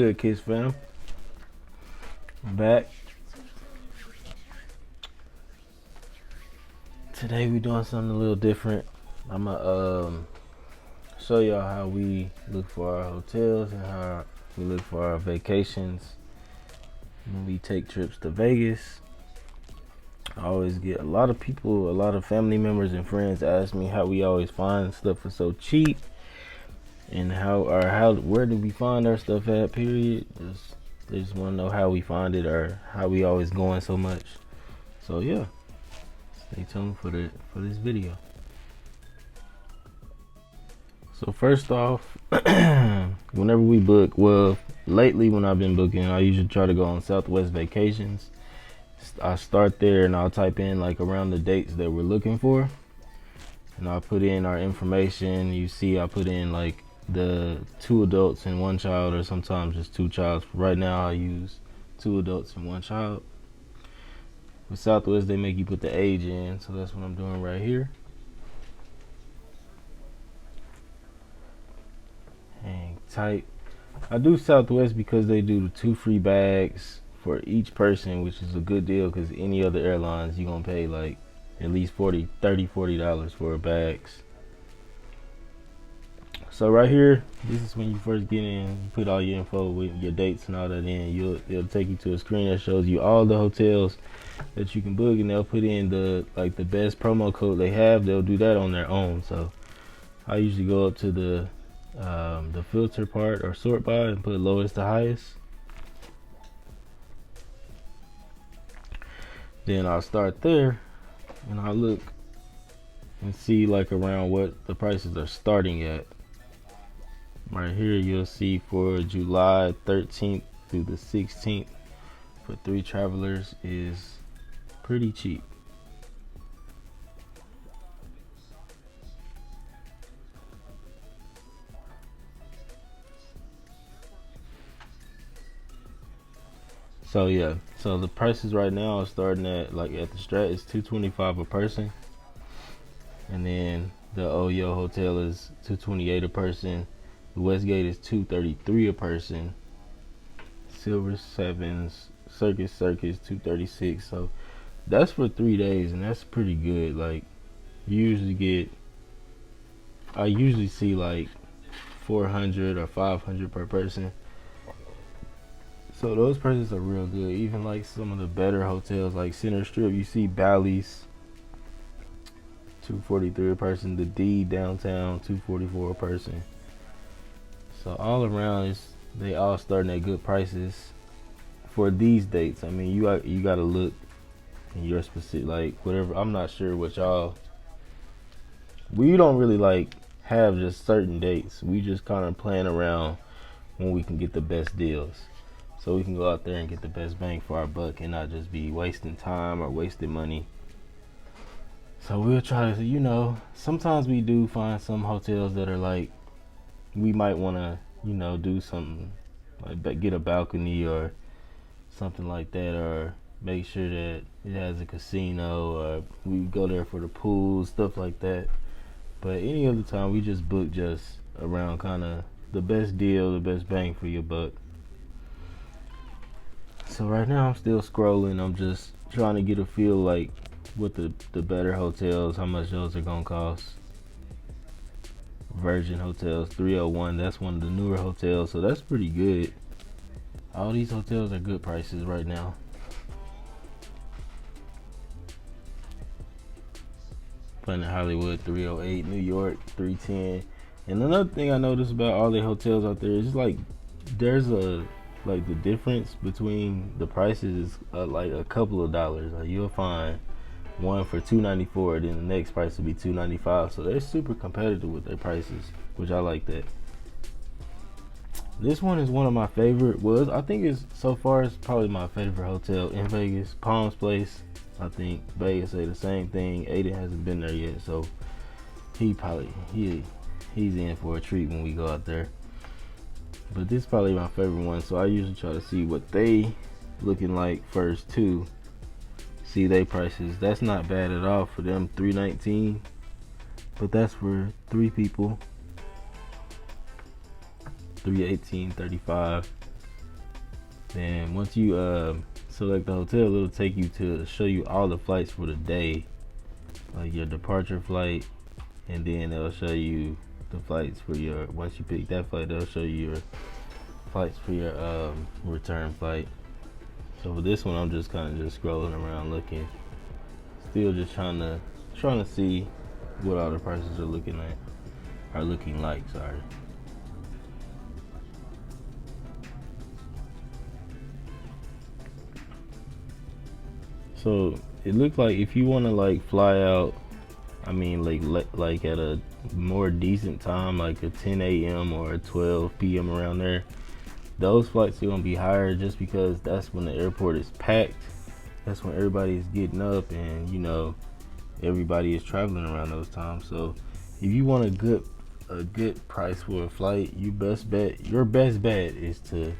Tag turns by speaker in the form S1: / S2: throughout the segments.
S1: good, Kiss fam? I'm back. Today we doing something a little different. I'ma show y'all how we look for our hotels and how we look for our vacations when we take trips to Vegas. I always get a lot of people, a lot of family members and friends ask me how we always find stuff for so cheap and where do we find our stuff at, period. They just want to know how we find it or how we always going so much. So yeah, stay tuned for this video. So first off, whenever we book, well, lately when I've been booking, I usually try to go on Southwest Vacations. I start there and I'll type in like around the dates that we're looking for, and I'll put in our information. You see, I put in like the 2 adults and 1 child, or sometimes just 2 child. Right now I use 2 adults and 1 child. With Southwest, they make you put the age in, so that's what I'm doing right here. And type. I do Southwest because they do the 2 free bags for each person, which is a good deal, because any other airlines you're gonna pay like at least $40 for bags. So right here, this is when you first get in. You put all your info with your dates and all that in. It'll take you to a screen that shows you all the hotels that you can book, and they'll put in the best promo code they have. They'll do that on their own. So I usually go up to the filter part or sort by and put lowest to highest. Then I'll start there and I'll look and see like around what the prices are starting at. Right here you'll see for July 13th through the 16th for 3 travelers is pretty cheap. So yeah, so the prices right now are starting at like at the Strat is $225 a person, and then the Oyo Hotel is $228 a person. The Westgate is $233 a person. Silver Sevens, Circus $236. So that's for 3 days, and that's pretty good. Like I usually see like 400 or 500 per person. So those prices are real good. Even like some of the better hotels like Center Strip, you see Bally's $243 a person, the D downtown $244 a person. So all around, they all starting at good prices for these dates. I mean, you got to look in your specific, like whatever. I'm not sure what y'all. We don't really like have just certain dates. We just kind of playing around when we can get the best deals, so we can go out there and get the best bang for our buck and not just be wasting time or wasting money. So we'll try to, sometimes we do find some hotels that are like, we might want to, do something like get a balcony or something like that, or make sure that it has a casino, or we go there for the pool, stuff like that. But any other time, we just book just around kind of the best deal, the best bang for your buck. So right now I'm still scrolling. I'm just trying to get a feel like what the better hotels, how much those are gonna cost. Virgin Hotels 301, that's one of the newer hotels, so that's pretty good. All these hotels are good prices right now. Planet Hollywood 308, New York 310. And another thing I noticed about all the hotels out there is like there's the difference between the prices is like a couple of dollars. Like you'll find one for $294, then the next price will be $295. So they're super competitive with their prices, which I like that. This one is one of my favorite. I think it's so far it's probably my favorite hotel in Vegas, Palms Place. I think Vegas say the same thing. Aiden hasn't been there yet, so he's in for a treat when we go out there. But this is probably my favorite one, so I usually try to see what they looking like first too. See they prices. That's not bad at all for them. $319, but that's for 3 people. $318.35. Then once you select the hotel, it'll take you to show you all the flights for the day, like your departure flight, and then it'll show you the flights for your, once you pick that flight, they'll show you your flights for your return flight. So for this one, I'm just kind of just scrolling around looking, still just trying to see what all the prices are looking like. Sorry. So it looked like if you want to like fly out, I mean like at a more decent time, like a 10 a.m. or a 12 p.m. around there, those flights are gonna be higher just because that's when the airport is packed. That's when everybody is getting up, and you know everybody is traveling around those times. So if you want a good price for a flight, your best bet is to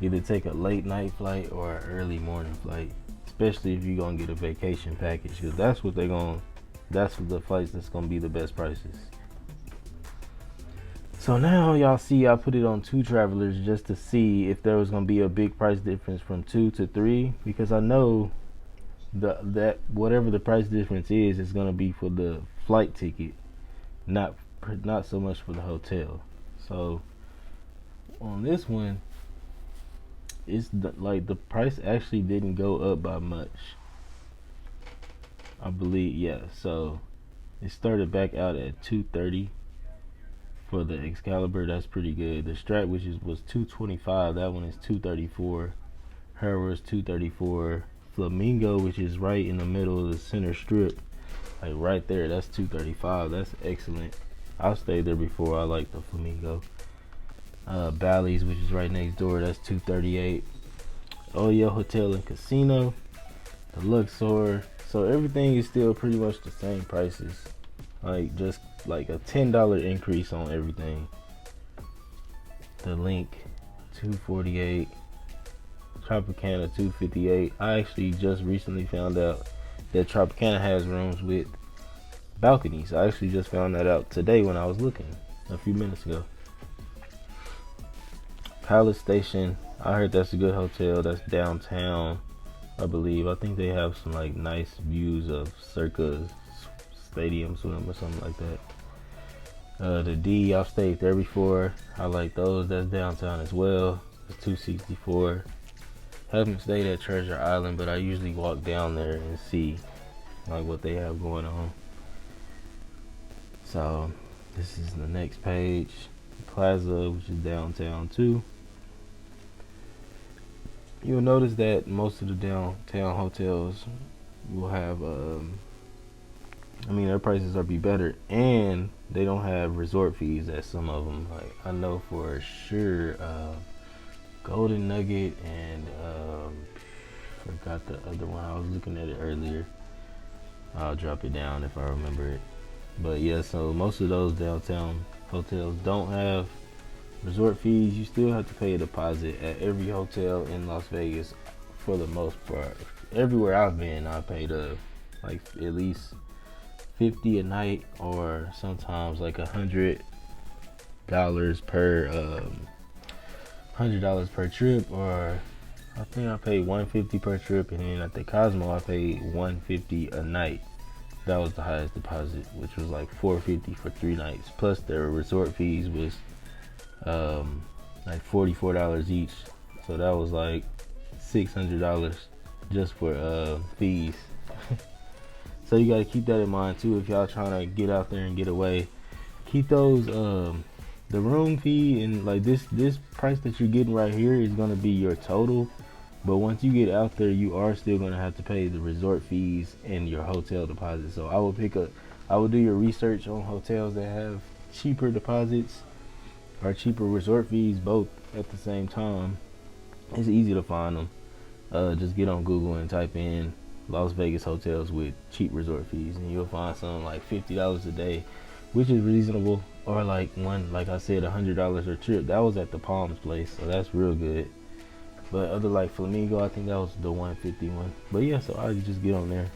S1: either take a late night flight or an early morning flight, especially if you're gonna get a vacation package, because that's what the flights that's gonna be the best prices. So now y'all see I put it on 2Travelers just to see if there was gonna be a big price difference from 2 to 3, because I know that whatever the price difference is gonna be for the flight ticket, not so much for the hotel. So on this one, it's like the price actually didn't go up by much, I believe. Yeah, so it started back out at 230 for the Excalibur. That's pretty good. The Strat, which was 225, that one is 234. Her was 234. Flamingo, which is right in the middle of the center strip, like right there, that's 235. That's excellent. I've stayed there before. I like the Flamingo. Bally's, which is right next door, that's 238. Oyo Hotel and Casino, the Luxor. So everything is still pretty much the same prices, like just like a $10 increase on everything. The Link 248, Tropicana 258. I actually just recently found out that Tropicana has rooms with balconies. I actually just found that out today when I was looking a few minutes ago. Palace Station, I heard that's a good hotel. That's downtown, I believe. I think they have some like nice views of Circa Stadium Swim or something like that. The D, I've stayed there before. I like those. That's downtown as well. It's 264. Haven't stayed at Treasure Island, but I usually walk down there and see like what they have going on. So this is the next page. Plaza, which is downtown too. You'll notice that most of the downtown hotels will have their prices will be better, and they don't have resort fees at some of them. Like I know for sure Golden Nugget and forgot the other one. I was looking at it earlier. I'll drop it down if I remember it. But yeah, so most of those downtown hotels don't have resort fees. You still have to pay a deposit at every hotel in Las Vegas for the most part. Everywhere I've been, I paid like at least $50 a night, or sometimes like $100 per trip, or I think I paid $150 per trip, and then at the Cosmo I paid $150 a night. That was the highest deposit, which was like $450 for 3 nights. Plus their resort fees was like $44 each, so that was like $600 just for fees. So you got to keep that in mind too if y'all trying to get out there and get away. Keep those the room fee, and like this price that you're getting right here is going to be your total, but once you get out there you are still going to have to pay the resort fees and your hotel deposit. So I would do your research on hotels that have cheaper deposits or cheaper resort fees both at the same time. It's easy to find them. Just get on Google and type in Las Vegas hotels with cheap resort fees, and you'll find some like $50 a day, which is reasonable, or like I said, $100 a trip. That was at the Palms place, so that's real good. But other like Flamingo, I think that was the 150 one. But yeah, so I just get on there.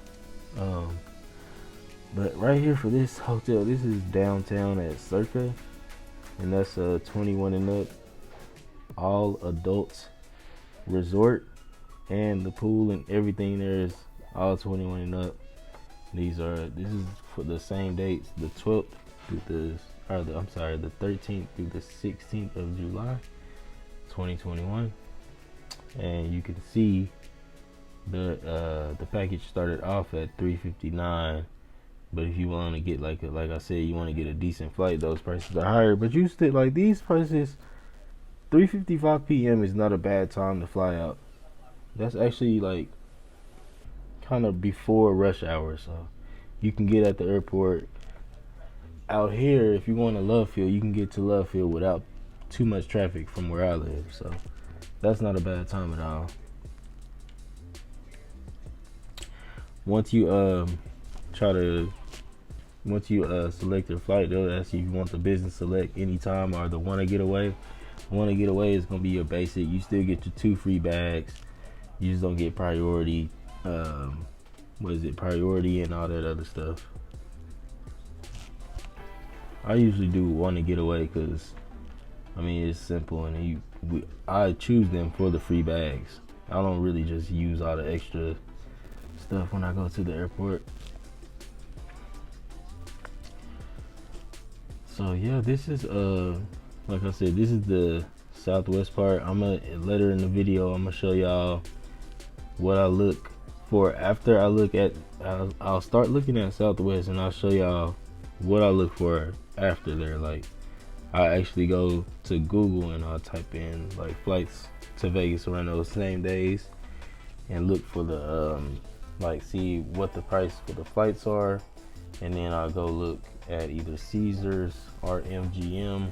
S1: But right here for this hotel, this is downtown at Circa, and that's 21 and up, all adults resort, and the pool and everything there is all 21 and up. This is for the same dates, the 12th through the 13th through the 16th of July, 2021. And you can see the package started off at $359, but if you want to get like I said, you want to get a decent flight, those prices are higher. But you still like these prices. 3:55 p.m. is not a bad time to fly out. That's actually like kind of before rush hour, so you can get at the airport. Out here, if you want to Love Field, you can get to Love Field without too much traffic from where I live, so that's not a bad time at all. Once you select your flight, they'll ask you if you want the business select anytime or the wanna get away. Wanna get away is gonna be your basic. You still get your 2 free bags. You just don't get priority. Priority and all that other stuff. I usually do wanna get away because I mean it's simple, and I choose them for the free bags. I don't really just use all the extra stuff when I go to the airport. So yeah, this is like I said, this is the Southwest part. I'm gonna later in the video I'm gonna show y'all what I look for after I look at I'll start looking at Southwest, and I'll show y'all what I look for after there. Like I actually go to Google and I'll type in like flights to Vegas around those same days and look for the see what the price for the flights are, and then I'll go look at either Caesars or MGM,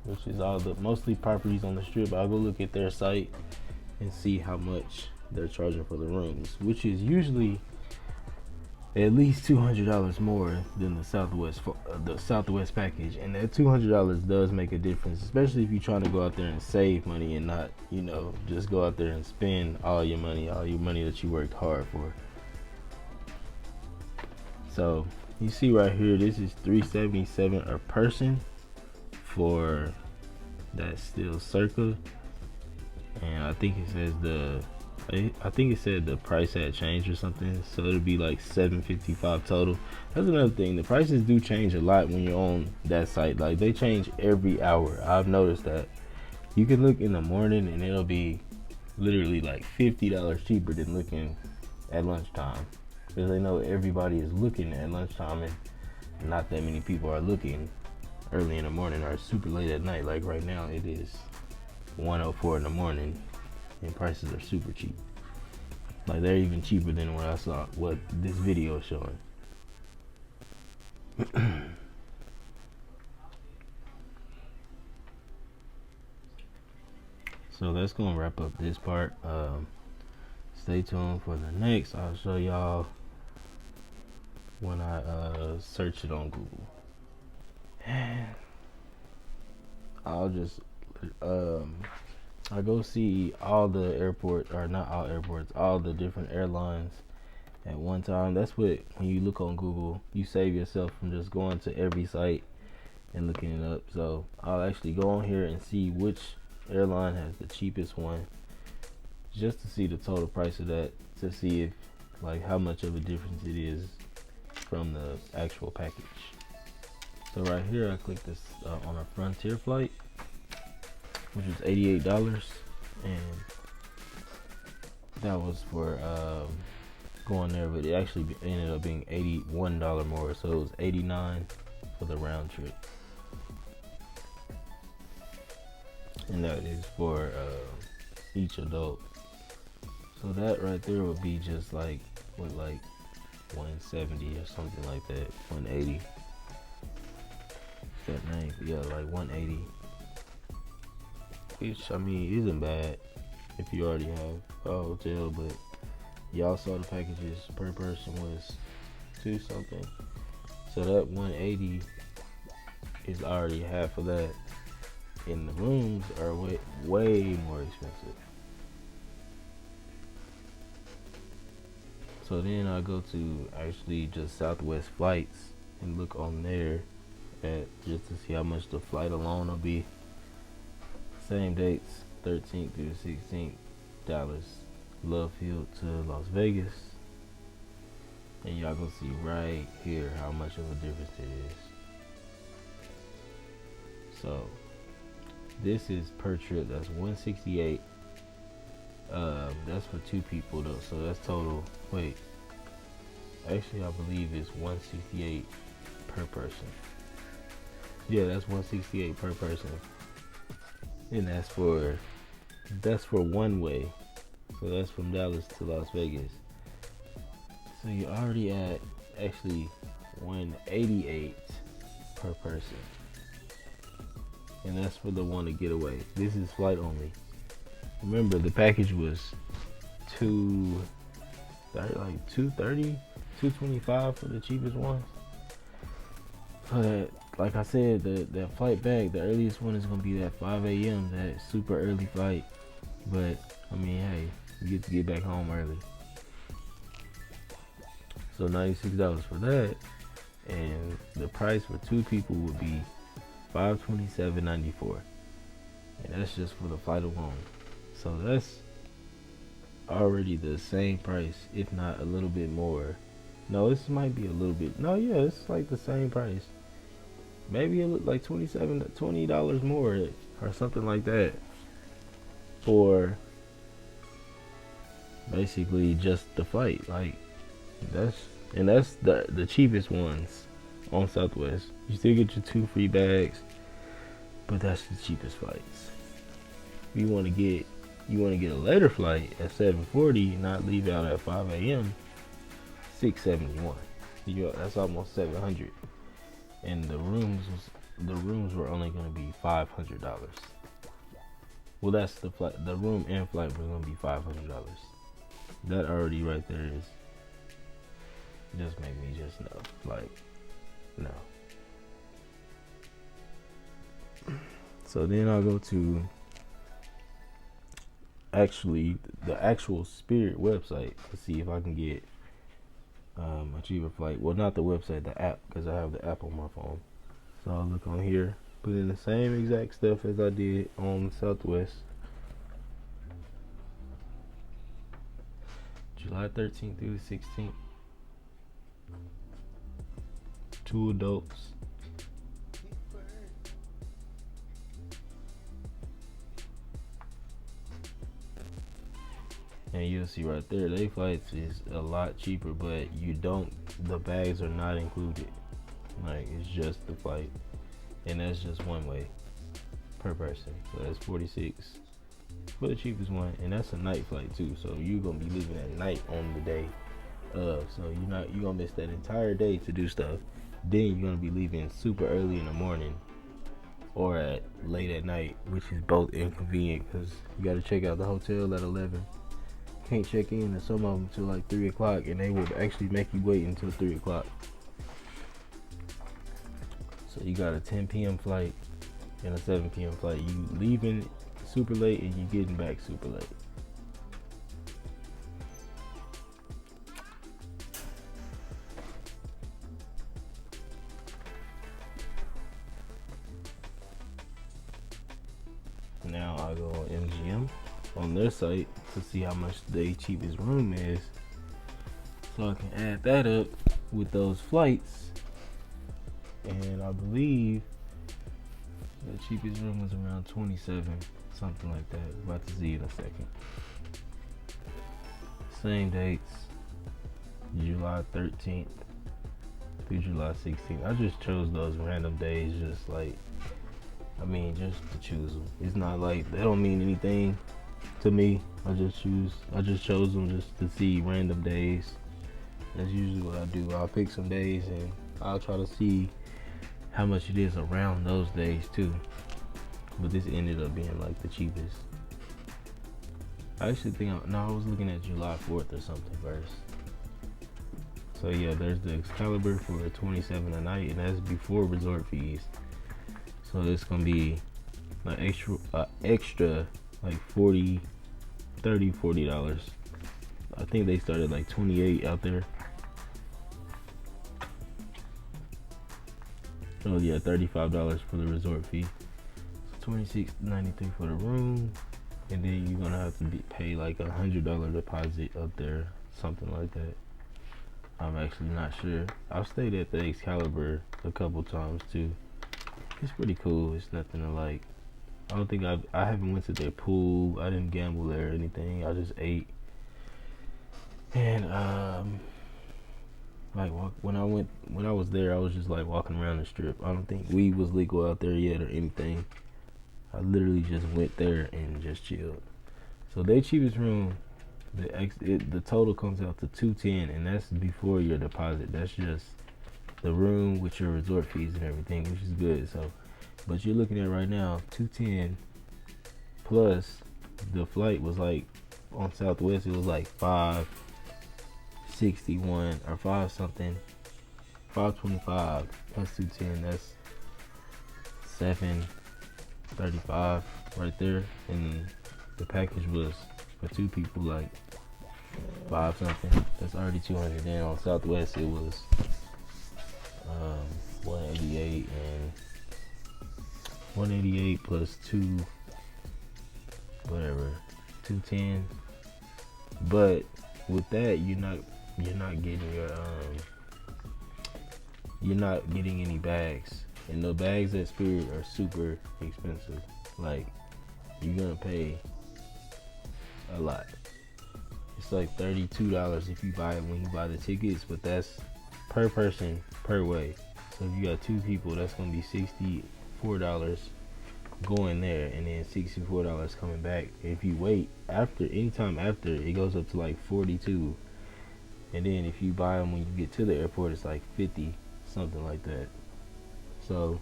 S1: which is all the mostly properties on the strip. I'll go look at their site and see how much they're charging for the rooms, which is usually at least $200 more than the Southwest package. And that $200 does make a difference, especially if you're trying to go out there and save money and not, just go out there and spend all your money that you worked hard for. So you see right here, this is $377 a person for that still circa, and I think it said the price had changed or something, so it'll be like $755 total. That's another thing, the prices do change a lot when you're on that site. Like they change every hour. I've noticed that. You can look in the morning and it'll be literally like $50 cheaper than looking at lunchtime, because they know everybody is looking at lunchtime and not that many people are looking early in the morning or super late at night. Like right now it is 1:04 in the morning and prices are super cheap. Like they're even cheaper than what this video is showing. So that's gonna wrap up this part. Stay tuned for the next. I'll show y'all when I search it on Google. And I'll just I go see all the airports, or not all airports, all the different airlines at one time. That's what, when you look on Google, you save yourself from just going to every site and looking it up. So I'll actually go on here and see which airline has the cheapest one, just to see the total price of that, to see if like how much of a difference it is from the actual package. So right here I click this on a Frontier flight, which was $88, and that was for going there, but it actually ended up being $81 more, so it was $89 for the round trip, and that is for each adult. So that right there would be just like what, like 170 or something like that, 180. That name, yeah, like 180. Which, I mean, isn't bad if you already have a hotel, but y'all saw the packages per person was $2 something. So that 180 is already half of that, and the rooms are way more expensive. So then I go to actually just Southwest flights and look on there at just to see how much the flight alone will be. Same dates, 13th through the 16th, Dallas Love Field to Las Vegas. And y'all gonna see right here how much of a difference it is. So this is per trip. That's 168. That's for 2 people though. So that's total. Wait. Actually, I believe it's 168 per person. Yeah, that's 168 per person. And that's for one way. So that's from Dallas to Las Vegas. So you're already at actually 188 per person. And that's for the one to get away. This is flight only. Remember, the package was like 230, 225 for the cheapest ones. So that, like I said, that flight back, the earliest one is gonna be that 5 a.m. that super early flight. But I mean, hey, you get to get back home early. So $96 for that, and the price for 2 people would be $527.94, and that's just for the flight alone. So that's already the same price, if not a little bit more. No, this might be a little bit. No, yeah, it's like the same price. Maybe it looked like $20 more or something like that for basically just the flight. Like that's the cheapest ones on Southwest. You still get your 2 free bags, but that's the cheapest flights. If you want to get a later flight at 7:40, not leave out at 5 a.m. $671. That's almost $700. And the rooms were only going to be $500. Well, that's the flight. The room and flight were going to be $500. That already right there is just make me just know, like, no. So then I'll go to the actual Spirit website to see if I can get a cheaper flight. Well, not the website, the app, because I have the app on my phone. So I'll look on here, put in the same exact stuff as I did on Southwest. July 13th through the 16th. 2 adults. And you'll see right there, they flights is a lot cheaper, but the bags are not included. Like, it's just the flight, and that's just one way per person. So that's 46 for the cheapest one, and that's a night flight too. So you're gonna be leaving at night on the day of. So you're gonna miss that entire day to do stuff. Then you're gonna be leaving super early in the morning or at late at night, which is both inconvenient because you got to check out the hotel at 11. Can't check in at some of them until like 3 o'clock, and they will actually make you wait until 3 o'clock. So you got a 10 p.m. flight and a 7 p.m. flight. You leaving super late and you getting back super late. Now I go on MGM on their site to see how much the cheapest room is, so I can add that up with those flights. And I believe the cheapest room was around 27, something like that. About to see in a second. Same dates, July 13th through July 16th. I just chose those random days, just to choose them. It's not like they don't mean anything to me. I just chose them just to see random days. That's usually what I do. I'll pick some days and I'll try to see how much it is around those days too. But this ended up being like the cheapest. I actually think I was looking at July 4th or something first. So yeah, there's the Excalibur for $27 a night, and that's before resort fees. So it's gonna be like extra like $40. I think they started like 28 out there. Oh yeah, $35 for the resort fee. So $26.93 for the room. and then you're gonna have to pay like $100 deposit up there, something like that. I'm actually not sure. I've stayed at the Excalibur a couple times too. It's pretty cool. It's nothing to like. I don't think I haven't went to their pool. I didn't gamble there or anything. I just ate. And like when I was there, I was just like walking around the strip. I don't think weed was legal out there yet or anything. I literally just went there and just chilled. So their cheapest room, the total comes out to 210, and that's before your deposit. That's just the room with your resort fees and everything, which is good. So, but you're looking at right now 210 plus the flight was like on Southwest. It was like 561 or 5 something, 525 plus 210. That's 735 right there, and the package was for 2 people like 5 something. That's already 200. Then on Southwest it was 188 and 188 plus 2 whatever 210. But with that, you're not getting your you're not getting any bags, and the bags at Spirit are super expensive. Like, you're gonna pay a lot. It's like $32 if you buy it when you buy the tickets, but that's per person per way. So if you got 2 people, that's gonna be $64 going there, and then $64 coming back. If you wait anytime after, it goes up to like 42. And then if you buy them when you get to the airport, it's like 50, something like that. So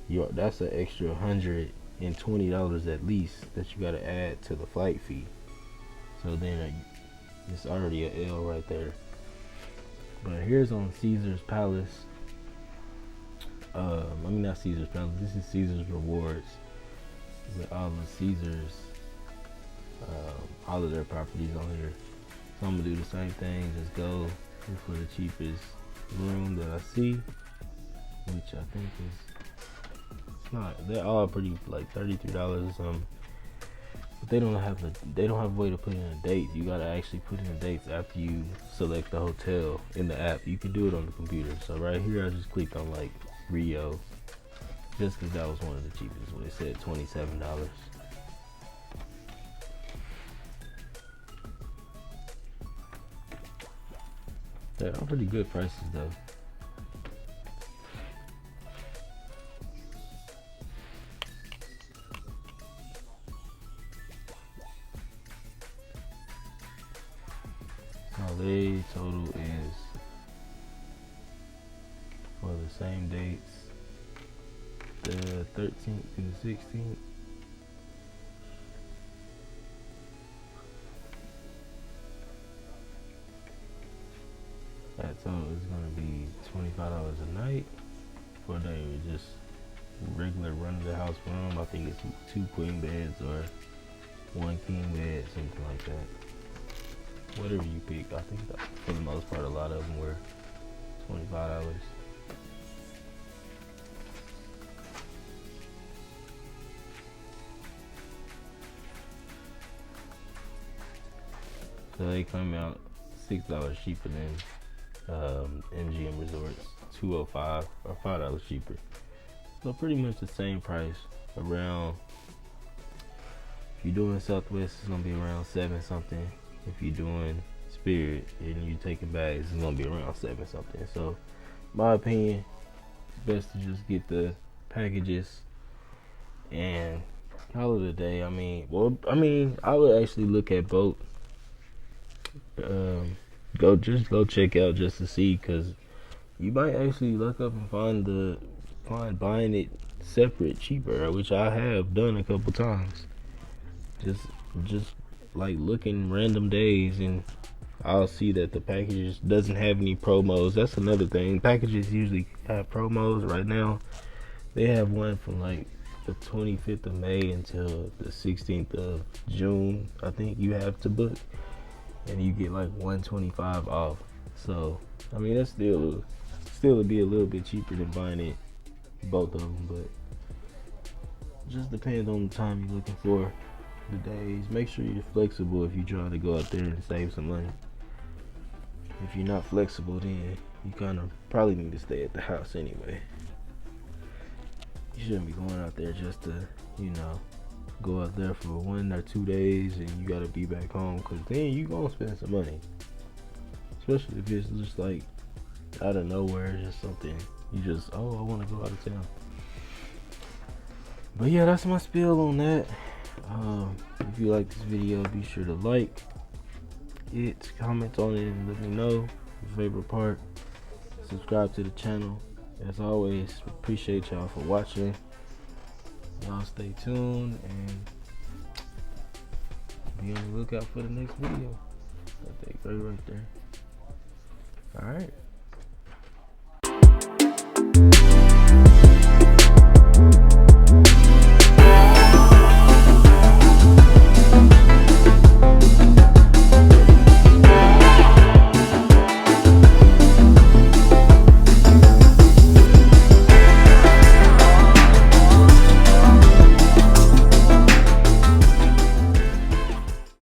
S1: that's an extra $120 at least that you gotta add to the flight fee. So then it's already a L right there. But here's on Caesar's Palace. Not Caesar's Palace. This is Caesar's Rewards with all the Caesars, all of their properties on here. So I'm gonna do the same thing. Just go look for the cheapest room that I see, which I think it's not. They're all pretty like $33 or something. But they don't have a way to put in a date. You gotta actually put in the dates after you select the hotel in the app. You can do it on the computer. So right here, I just clicked on like Rio, just because that was one of the cheapest. When it said $27. They're all pretty good prices though. So they total is for the same dates, the 13th through the 16th. That total is going to be $25 a night for a day. Just regular run of the house room. I think it's 2 queen beds or 1 king bed, something like that. Whatever you pick. I think that for the most part, a lot of them were $25. So they come out $6 cheaper than MGM Resorts, $205 or $5 cheaper. So pretty much the same price. Around, if you're doing Southwest, it's gonna be around 7 something. If you're doing Spirit and you taking bags, it's gonna be around 7 something. So, my opinion, it's best to just get the packages and call it a day. I would actually look at both. Go check out just to see, because you might actually look up and find buying it separate cheaper, which I have done a couple times. Just like looking random days, and I'll see that the package doesn't have any promos. That's another thing. Packages usually have promos. Right now, they have one from like the 25th of May until the 16th of June. I think you have to book, and you get like $125 off. So I mean, that's still would be a little bit cheaper than buying it both of them, but just depends on the time you're looking for. the days. Make sure you're flexible if you try to go out there and save some money. If you're not flexible, then you kind of probably need to stay at the house anyway. You shouldn't be going out there just to, go out there for 1 or 2 days and you gotta be back home, because then you gonna spend some money. Especially if it's just like out of nowhere, just something you just, I want to go out of town. But yeah, that's my spiel on that. If you like this video, be sure to like it, comment on it, and let me know your favorite part. Subscribe to the channel. As always, appreciate y'all for watching. Y'all stay tuned and be on the lookout for the next video. That thing right there. Alright.